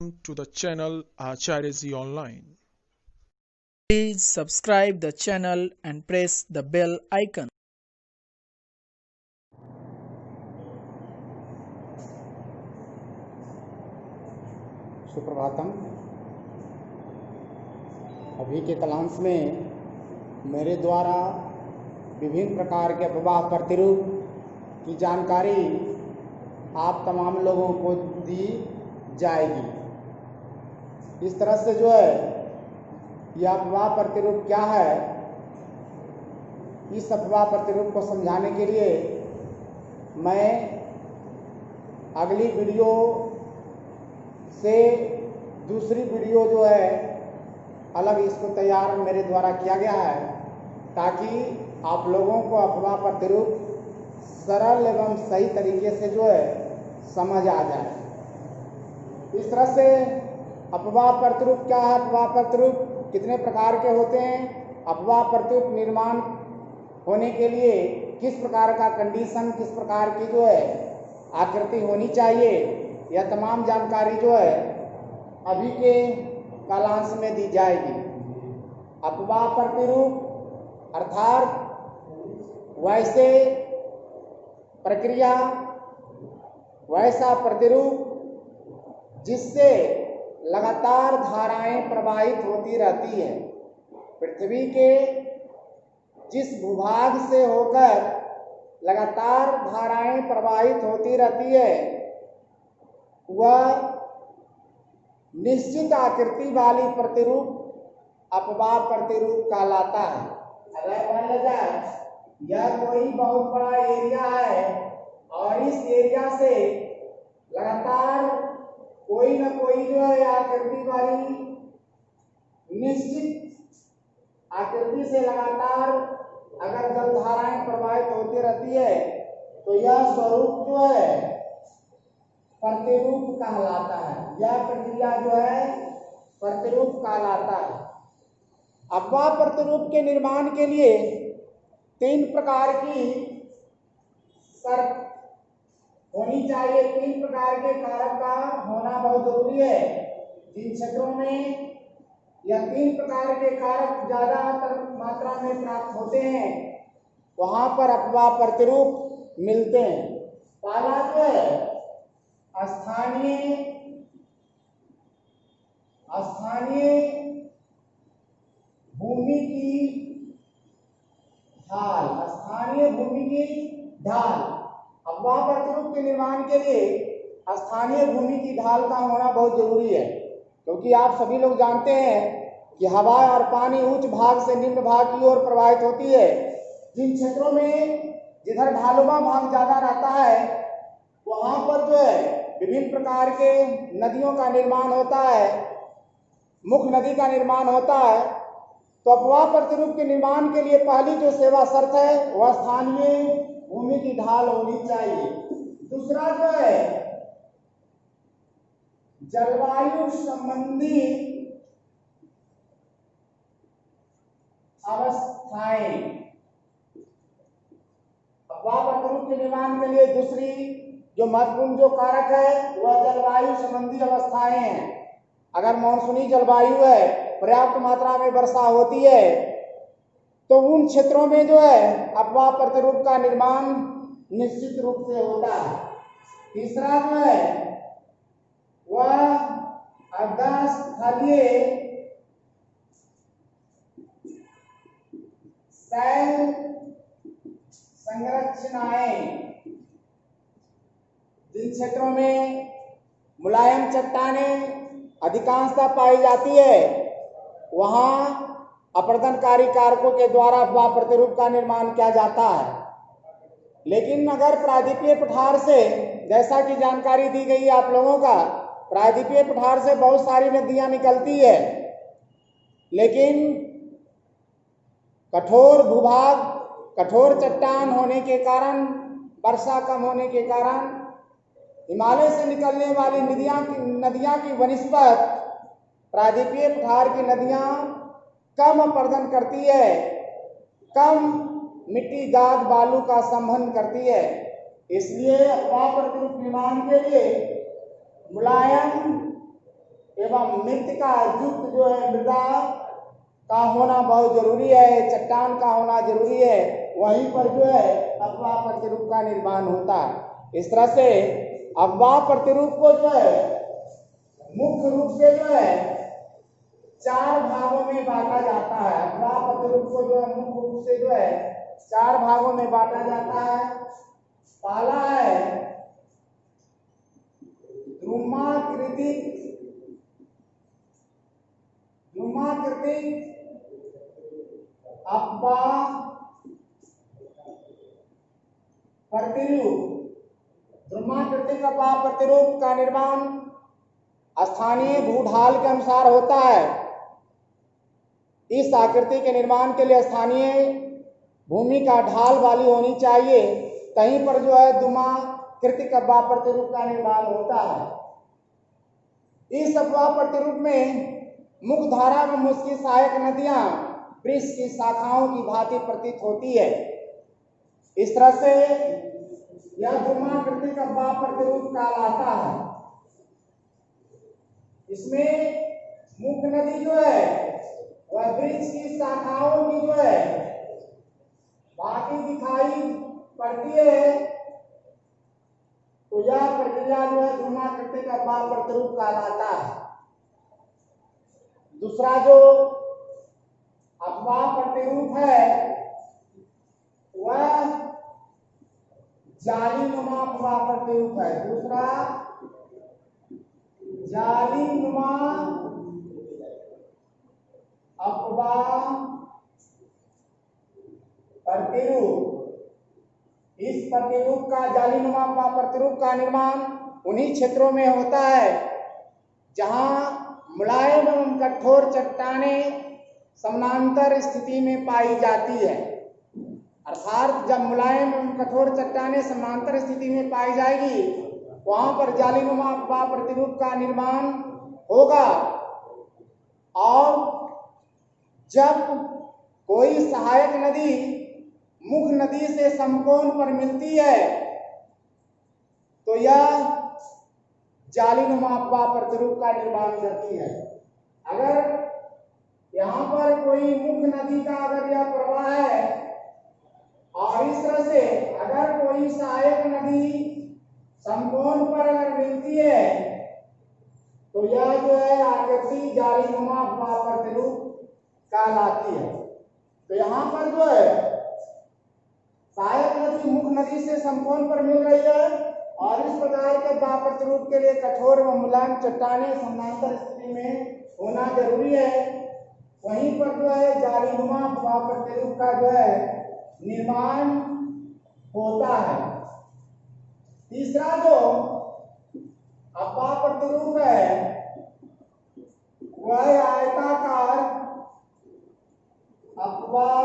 to the channel Acharyaji Online. Please subscribe the channel and press the bell icon. Suprabhatam. अभी के कलांश में मेरे द्वारा विभिन्न प्रकार के अफवाह प्रतिरूप की जानकारी आप तमाम लोगों को दी जाएगी। इस तरह से जो है यह अफवाह प्रतिरूप क्या है, इस अफवाह प्रतिरूप को समझाने के लिए मैं अगली वीडियो से दूसरी वीडियो जो है अलग इसको तैयार मेरे द्वारा किया गया है, ताकि आप लोगों को अफवाह प्रतिरूप सरल एवं सही तरीके से जो है समझ आ जाए। इस तरह से अफवाह प्रतिरूप क्या है, अफवाह प्रतिरूप कितने प्रकार के होते हैं, अफवाह प्रतिरूप निर्माण होने के लिए किस प्रकार का कंडीशन, किस प्रकार की जो है आकृति होनी चाहिए, यह तमाम जानकारी जो है अभी के कालांश में दी जाएगी। अफवाह प्रतिरूप अर्थात वैसे प्रक्रिया, वैसा प्रतिरूप जिससे लगातार धाराएं प्रवाहित होती रहती है। पृथ्वी के जिस भूभाग से होकर लगातार धाराएं प्रवाहित होती रहती है, वह निश्चित आकृति वाली प्रतिरूप अफवाह प्रतिरूप कहलाता है। अगर मान लिया जाए यह कोई बहुत बड़ा एरिया है और इस एरिया से लगातार कोई न कोई जो है आकृति वाली निश्चित आकृति से लगातार अगर जल धाराएं प्रवाहित होती रहती है, तो यह स्वरूप जो है प्रतिरूप कहलाता है। यह प्रक्रिया जो है प्रतिरूप कहलाता है। अफवाह प्रतिरूप के निर्माण के लिए 3 प्रकार की शर्त होनी चाहिए, 3 प्रकार के कारक का होना बहुत जरूरी है। जिन क्षेत्रों में यह 3 प्रकार के कारक ज्यादातर मात्रा में प्राप्त होते हैं, वहां पर अफवाह प्रतिरूप मिलते हैं। पहला जो है स्थानीय भूमि की ढाल। स्थानीय भूमि की ढाल अफवाह प्रतिरूप के निर्माण के लिए स्थानीय भूमि की ढाल का होना बहुत जरूरी है, क्योंकि आप सभी लोग जानते हैं कि हवा और पानी उच्च भाग से निम्न भाग की ओर प्रवाहित होती है। जिन क्षेत्रों में जिधर ढालुवा भाग ज्यादा रहता है, वहां पर जो है विभिन्न प्रकार के नदियों का निर्माण होता है, मुख्य नदी का निर्माण होता है। तो अफवाह प्रतिरूप के निर्माण के लिए पहली जो सेवा शर्त है वह स्थानीय भूमि की ढाल होनी चाहिए। दूसरा जो है जलवायु संबंधी अवस्थाएं। अफवाह प्रतिरूप के निर्माण के लिए दूसरी जो महत्वपूर्ण जो कारक है वह जलवायु संबंधी अवस्थाएं हैं। अगर मॉनसूनी जलवायु है, पर्याप्त मात्रा में वर्षा होती है, तो उन क्षेत्रों में जो है अफवाह प्रतिरूप का निर्माण निश्चित रूप से होता है। तीसरा जो है वह अर्धस्थलीय शैल संरचनाएं। जिन क्षेत्रों में मुलायम चट्टानें अधिकांशतः पाई जाती है, वहां अपर्दनकारी कारकों के द्वारा अफवाह प्रतिरूप का निर्माण किया जाता है। लेकिन अगर प्रायद्वीपीय पठार से, जैसा कि जानकारी दी गई आप लोगों का, प्रायद्वीपीय पठार से बहुत सारी नदियां निकलती है, लेकिन कठोर भूभाग, कठोर चट्टान होने के कारण, वर्षा कम होने के कारण हिमालय से निकलने वाली नदियां की वनिस्पत प्रायद्वीपीय पठार की नदियां कम अपरदन करती है, कम मिट्टी गाद बालू का संवहन करती है। इसलिए अफवाह प्रतिरूप निर्माण के लिए मुलायम एवं मृतिका युक्त जो है मृदा का होना बहुत जरूरी है, चट्टान का होना जरूरी है, वहीं पर जो है अफवाह प्रतिरूप का निर्माण होता है। इस तरह से अफवाह प्रतिरूप को जो है मुख्य रूप से जो है 4 भागों में बांटा जाता है। अफवाह प्रतिरूप को जो है मुख्य रूप से जो है 4 भागों में बांटा जाता है। पहला है ध्रुमाकृतिक अफवाह प्रतिरूप। ध्रुमाकृतिक अफवाह प्रतिरूप का निर्माण स्थानीय भूढाल के अनुसार होता है। इस आकृति के निर्माण के लिए स्थानीय भूमि का ढाल वाली होनी चाहिए, कहीं पर जो है ध्रुमाकृतिक अफवाह प्रतिरूप का निर्माण होता है। इस अफवाह प्रतिरूप में मुख्य धारा में उसकी सहायक नदियां वृक्ष की शाखाओं की भांति प्रतीत होती है। इस तरह से यह ध्रुमाकृतिक अफवाह प्रतिरूप कहलाता है। इसमें मुख्य नदी जो है वह वृक्ष की शाखाओं की जो है भांति दिखाई पड़ती है, तो यह प्रक्रिया जो है ध्रुमाकृतिक अफवाह प्रतिरूप कहलाता है। दूसरा जो अफवाह प्रतिरूप है वह जालीनुमा अफवाह प्रतिरूप है। दूसरा जालीनुमा अफवाह प्रतिरूप। इस प्रतिरूप का जालीनुमा अफवाह प्रतिरूप का निर्माण उन्हीं क्षेत्रों में होता है जहां मुलायम एवं कठोर चट्टानें समानांतर स्थिति में पाई जाती है। अर्थात जब मुलायम एवं कठोर चट्टानें समानांतर स्थिति में पाई जाएगी वहां पर जालीनुमा अफवाह प्रतिरूप का निर्माण होगा। और जब कोई सहायक नदी मुख्य नदी से समकोण पर मिलती है तो यह जालीनुमा अफवाह प्रतिरूप का निर्माण करती है। अगर यहाँ पर कोई मुख्य नदी का अगर यह प्रवाह है और इस तरह से अगर कोई सहायक नदी समकोण पर अगर मिलती है तो यह जो है आकृति जालीनुमा अफवाह प्रतिरूप कहलाती है। तो यहाँ पर जो है सहायक नदी मुख्य नदी से समकोण पर मिल रही है और इस प्रकार के अफवाह प्रतिरूप के लिए कठोर एवं मुलायम चट्टानें समानांतर स्थिति में होना जरूरी है। वहीं पर जो है जालीनुमा अफवाह प्रतिरूप का जो है निर्माण होता है। तीसरा जो अफवाह प्रतिरूप है वह आयताकार अफवाह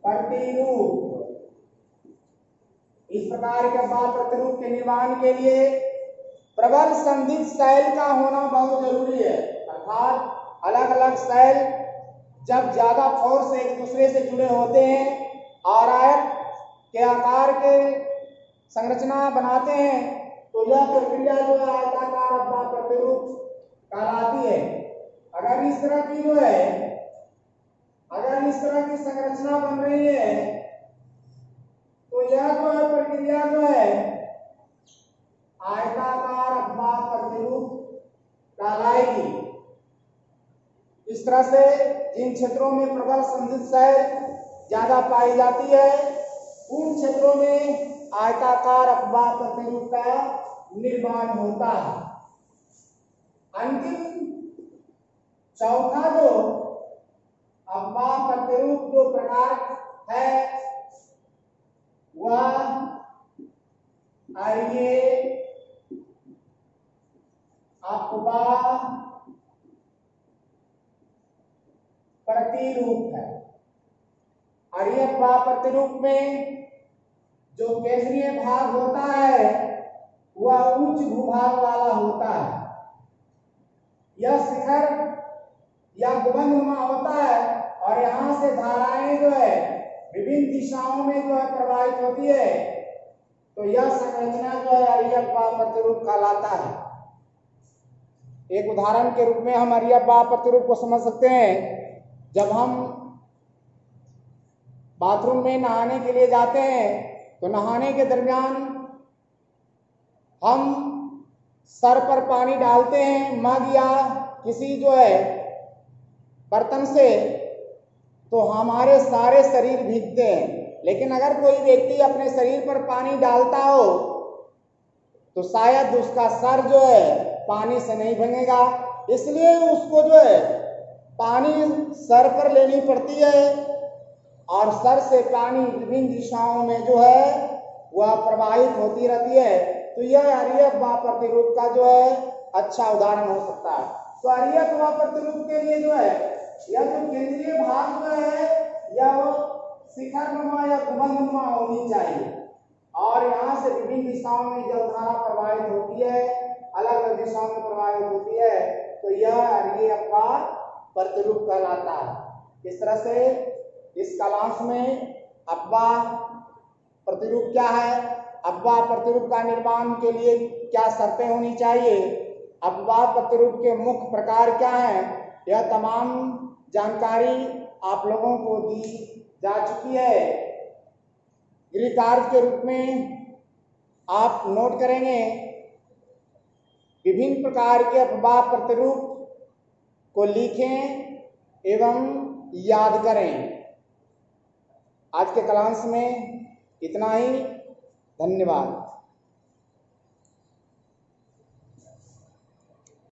प्रतिरूप। इस प्रकार के अफवाह प्रतिरूप के निर्माण के लिए प्रबल संधित शैल का होना बहुत जरूरी है। अर्थात अलग अलग शैल जब ज्यादा फोर्स एक दूसरे से जुड़े होते हैं और आयत के आकार के संरचना बनाते हैं तो यह प्रक्रिया जो है आयताकार अफवाह प्रतिरूप कहलाती है। अगर इस तरह की जो है अगर इस तरह की संरचना बन रही है तो यह जो है प्रक्रिया जो है आयताकार अफवाह प्रतिरूप कहलाएगी। इस तरह से जिन क्षेत्रों में प्रबल संधित शैल ज्यादा पाई जाती है उन क्षेत्रों में आयताकार अफवाह प्रतिरूप का निर्माण होता है। अंतिम चौथा जो अफवाह प्रतिरूप जो प्रकार है वह आर्य अफवाह प्रतिरूप है। आर्य अफवाह प्रतिरूप में जो केंद्रीय भाग होता है वह उच्च भूभाग वाला होता है। यह शिखर या गुंबदनुमा होता है और यहाँ से धाराएं जो है विभिन्न दिशाओं में जो है प्रवाहित होती है, तो यह संरचना जो है आर्य अफवाह प्रतिरूप कहलाता है। एक उदाहरण के रूप में हम अरियब्बा प्रतिरूप को समझ सकते हैं। जब हम बाथरूम में नहाने के लिए जाते हैं तो नहाने के दरमियान हम सर पर पानी डालते हैं मग या किसी जो है बर्तन से, तो हमारे सारे शरीर भीगते हैं। लेकिन अगर कोई व्यक्ति अपने शरीर पर पानी डालता हो तो शायद उसका सर जो है पानी से नहीं भीगेगा, इसलिए उसको जो है पानी सर पर लेनी पड़ती है और सर से पानी विभिन्न दिशाओं में जो है वह प्रवाहित होती रहती है। तो यह अरियब्बा प्रतिरूप का जो है अच्छा उदाहरण हो सकता है। तो अरियब्बा प्रतिरूप के लिए जो है यह जो केंद्रीय भाग जो है यह शिखरनुमा या गुंबदनुमा होनी चाहिए और यहाँ से विभिन्न दिशाओं में जलधारा प्रवाहित होती है, अलग अलग दिशाओं में प्रवाहित होती है। तो यह अरियब्बा प्रतिरूप कहलाता है। इस तरह से इस कालांश में अब्बा प्रतिरूप क्या है, अब्बा प्रतिरूप का निर्माण के लिए क्या शर्तें होनी चाहिए, अब्बा प्रतिरूप के मुख्य प्रकार क्या हैं, यह तमाम जानकारी आप लोगों को दी जा चुकी है। गृह कार्य के रूप में आप नोट करेंगे विभिन्न प्रकार के अब्बा प्रतिरूप को लिखें एवं याद करें। आज के क्लास में इतना ही। धन्यवाद।